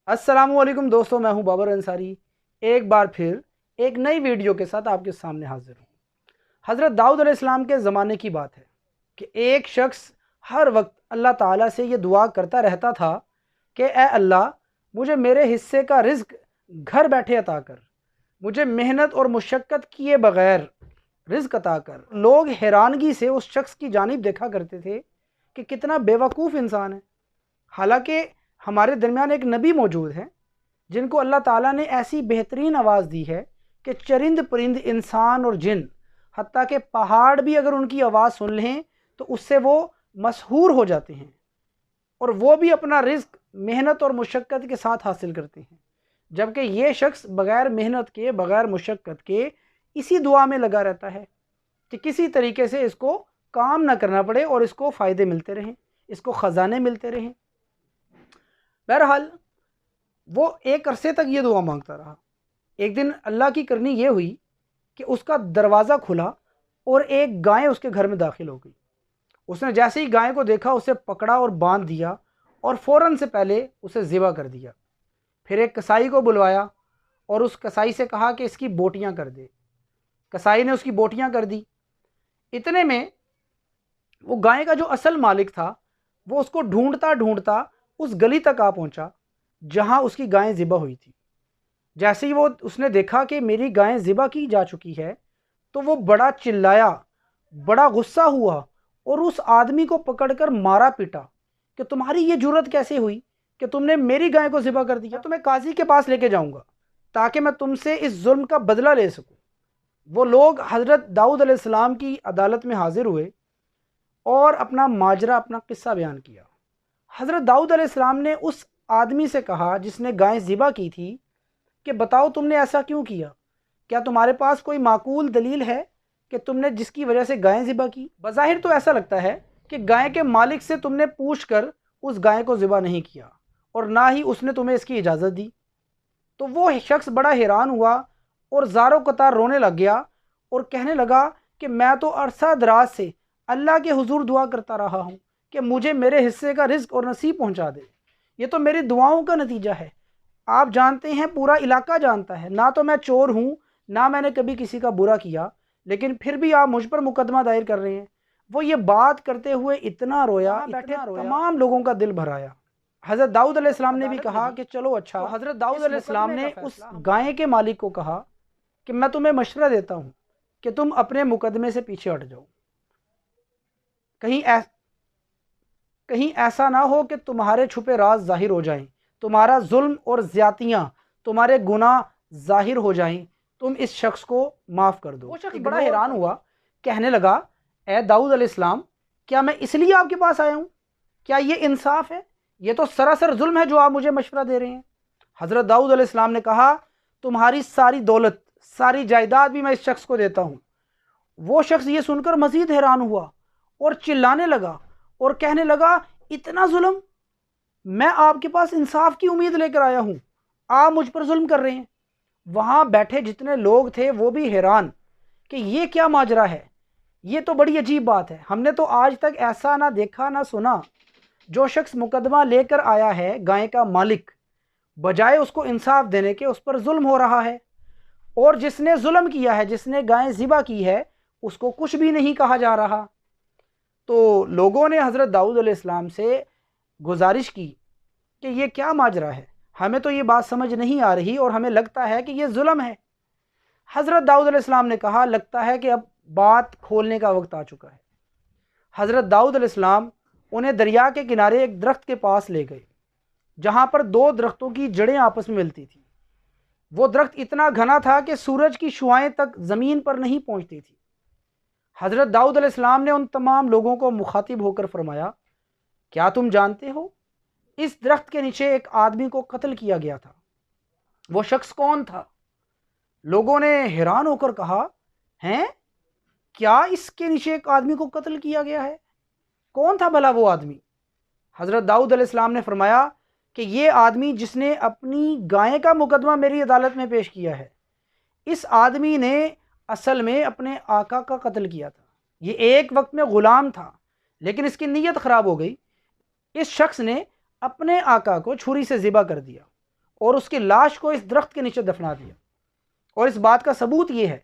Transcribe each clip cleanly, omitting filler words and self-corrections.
अस्सलामुअलैकुम दोस्तों, मैं हूं बाबर अंसारी। एक बार फिर एक नई वीडियो के साथ आपके सामने हाजिर हूं। हज़रत दाऊद अलैहिस्सलाम के ज़माने की बात है कि एक शख्स हर वक्त अल्लाह ताला से ये दुआ करता रहता था कि ए अल्लाह, मुझे मेरे हिस्से का रिज़्क घर बैठे अता कर, मुझे मेहनत और मुशक्क़त किए बग़ैर रिज़्क अता कर। लोग हैरानगी से उस शख्स की जानिब देखा करते थे कि कितना बेवकूफ़ इंसान है। हालांकि हमारे दरमियान एक नबी मौजूद हैं जिनको अल्लाह ताला ने ऐसी बेहतरीन आवाज़ दी है कि चरिंद परिंद, इंसान और जिन, हत्ता कि पहाड़ भी अगर उनकी आवाज़ सुन लें तो उससे वो मशहूर हो जाते हैं, और वो भी अपना रिज़्क मेहनत और मुशक्क़त के साथ हासिल करते हैं। जबकि ये शख्स बग़ैर मेहनत के, बग़ैर मुशक्क़त के इसी दुआ में लगा रहता है कि किसी तरीके से इसको काम ना करना पड़े और इसको फ़ायदे मिलते रहें, इसको ख़जाने मिलते रहें। बहरहाल वो एक अरसे तक ये दुआ मांगता रहा। एक दिन अल्लाह की करनी ये हुई कि उसका दरवाज़ा खुला और एक गाय उसके घर में दाखिल हो गई। उसने जैसे ही गाय को देखा उसे पकड़ा और बांध दिया और फ़ौरन से पहले उसे ज़िबा कर दिया। फिर एक कसाई को बुलवाया और उस कसाई से कहा कि इसकी बोटियां कर दे। कसाई ने उसकी बोटियां कर दी। इतने में वो गाय का जो असल मालिक था वो उसको ढूंढता ढूंढता उस गली तक आ पहुंचा जहां उसकी गाय ज़िबा हुई थी। जैसे ही वो उसने देखा कि मेरी गाय ज़िबा की जा चुकी है तो वो बड़ा चिल्लाया, बड़ा गुस्सा हुआ और उस आदमी को पकड़कर मारा पीटा कि तुम्हारी ये जुर्रत कैसे हुई कि तुमने मेरी गाय को ज़िबा कर दिया। तुम्हें काजी के पास लेके जाऊंगा ताकि मैं तुमसे इस जुल्म का बदला ले सकूं। वो लोग हज़रत दाऊद अलैहिस्सलाम की अदालत में हाजिर हुए और अपना माजरा, अपना किस्सा बयान किया। हज़रत दाऊद अलैहिस्सलाम ने उस आदमी से कहा जिसने गाय ज़िबा की थी कि बताओ तुमने ऐसा क्यों किया? क्या तुम्हारे पास कोई माकूल दलील है कि तुमने जिसकी वजह से गाय ज़िबा की? बज़ाहिर तो ऐसा लगता है कि गाय के मालिक से तुमने पूछ कर उस गाय को ज़िबा नहीं किया और ना ही उसने तुम्हें इसकी इजाज़त दी। तो वो शख्स बड़ा हैरान हुआ और ज़ारो कतार रोने लग गया और कहने लगा कि मैं तो अरसा दराज से अल्लाह के हुजूर दुआ करता रहा हूँ कि मुझे मेरे हिस्से का रिज़्क और नसीब पहुँचा दे। ये तो मेरी दुआओं का नतीजा है। आप जानते हैं, पूरा इलाका जानता है, ना तो मैं चोर हूँ, ना मैंने कभी किसी का बुरा किया, लेकिन फिर भी आप मुझ पर मुकदमा दायर कर रहे हैं। वो ये बात करते हुए इतना रोया, बैठे तमाम लोगों का दिल भर आया। हज़रत दाऊद अलैहिस्सलाम ने भी कहा कि चलो अच्छा। तो हज़रत दाऊद अलैहिस्सलाम ने उस गाय के मालिक को कहा कि मैं तुम्हें मशवरा देता हूँ कि तुम अपने मुकदमे से पीछे हट जाओ। कहीं ऐसा ना हो कि तुम्हारे छुपे राज जाहिर हो जाएं, तुम्हारा जुल्म और ज़्यादतियाँ, तुम्हारे गुनाह जाहिर हो जाएं, तुम इस शख्स को माफ़ कर दो। वो शख्स बड़ा हैरान हुआ, कहने लगा, ए दाऊद अलैहिस्सलाम, क्या मैं इसलिए आपके पास आया हूँ? क्या ये इंसाफ है? ये तो सरासर जुल्म है जो आप मुझे मशवरा दे रहे हैं। हज़रत दाऊद अलैहिस्सलाम ने कहा, तुम्हारी सारी दौलत, सारी जायदाद भी मैं इस शख्स को देता हूँ। वो शख्स ये सुनकर मज़ीद हैरान हुआ और चिल्लाने लगा और कहने लगा, इतना जुल्म? मैं आपके पास इंसाफ की उम्मीद लेकर आया हूँ, आप मुझ पर जुल्म कर रहे हैं। वहाँ बैठे जितने लोग थे वो भी हैरान कि ये क्या माजरा है, ये तो बड़ी अजीब बात है। हमने तो आज तक ऐसा ना देखा ना सुना। जो शख्स मुकदमा लेकर आया है, गाय का मालिक, बजाय उसको इंसाफ देने के उस पर जुल्म हो रहा है, और जिसने जुल्म किया है, जिसने गाय ज़िबा की है, उसको कुछ भी नहीं कहा जा रहा। तो लोगों ने हज़रत दाऊद अलैहिस्सलाम से गुजारिश की कि ये क्या माजरा है, हमें तो ये बात समझ नहीं आ रही और हमें लगता है कि ये जुल्म है। हज़रत दाऊद अलैहिस्सलाम ने कहा, लगता है कि अब बात खोलने का वक्त आ चुका है। हज़रत दाऊद अलैहिस्सलाम उन्हें दरिया के किनारे एक दरख्त के पास ले गए जहाँ पर दो दरख्तों की जड़ें आपस में मिलती थी। वो दरख्त इतना घना था कि सूरज की शुआएं तक ज़मीन पर नहीं पहुँचती थी। हज़रत दाऊद अलैहिस्सलाम ने उन तमाम लोगों को मुखातिब होकर फरमाया, क्या तुम जानते हो, इस दरख्त के नीचे एक आदमी को कत्ल किया गया था। वो शख्स कौन था? लोगों ने हैरान होकर कहा, हैं, क्या इसके नीचे एक आदमी को कत्ल किया गया है? कौन था भला वो आदमी? हज़रत दाऊद अलैहिस्सलाम ने फरमाया कि ये आदमी जिसने अपनी गाय का मुकदमा मेरी अदालत में पेश किया है, इस आदमी ने असल में अपने आका का कत्ल किया था। ये एक वक्त में ग़ुलाम था, लेकिन इसकी नीयत ख़राब हो गई। इस शख्स ने अपने आका को छुरी से ज़िबा कर दिया اور اس کی لاش کو اس درخت کے نیچے دفنا دیا۔ اور اس بات کا ثبوت یہ ہے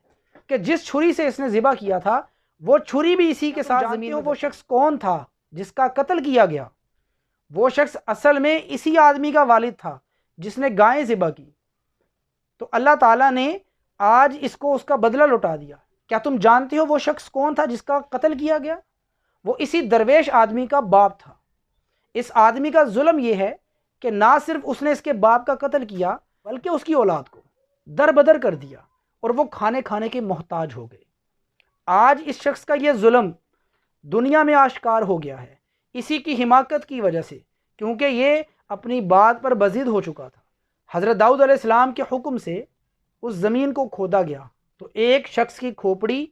کہ جس چھری سے اس نے ذبح کیا تھا وہ چھری بھی اسی کے ساتھ زمین میں۔ وہ شخص کون تھا جس کا قتل کیا گیا؟ وہ شخص اصل میں اسی آدمی کا والد تھا جس نے گائیں ذبح کی۔ تو اللہ تعالیٰ نے آج اس کو اس کا بدلہ لوٹا دیا۔ کیا تم جانتے ہو وہ شخص کون تھا جس کا قتل کیا گیا؟ وہ اسی درویش آدمی کا باپ تھا۔ اس آدمی کا ظلم یہ ہے کہ نہ صرف اس نے اس کے باپ کا قتل کیا بلکہ اس کی اولاد کو در بدر کر دیا اور وہ کھانے کے محتاج ہو گئے۔ آج اس شخص کا یہ ظلم دنیا میں آشکار ہو گیا ہے اسی کی حماقت کی وجہ سے، کیونکہ یہ اپنی بات پر بضد ہو چکا تھا۔ حضرت داؤد علیہ السلام کے حکم سے اس زمین کو کھودا گیا تو ایک شخص کی کھوپڑی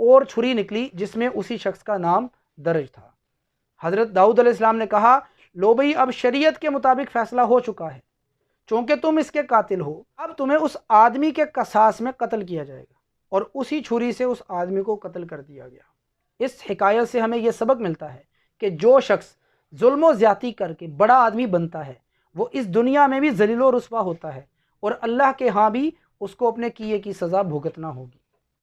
اور چھری نکلی جس میں اسی شخص کا نام درج تھا۔ حضرت داؤد علیہ السلام نے کہا، لو بھئی اب شریعت کے مطابق فیصلہ ہو چکا ہے، چونکہ تم اس کے قاتل ہو، اب تمہیں اس آدمی کے قصاص میں قتل کیا جائے گا۔ اور اسی چھری سے اس آدمی کو قتل کر دیا گیا۔ اس حکایت سے ہمیں یہ سبق ملتا ہے کہ جو شخص ظلم و زیادتی کر کے بڑا آدمی بنتا ہے وہ اس دنیا میں بھی ذلیل و رسوا ہوتا ہے، اور اللہ کے ہاں بھی اس کو اپنے کیے کی سزا بھگتنا ہوگی۔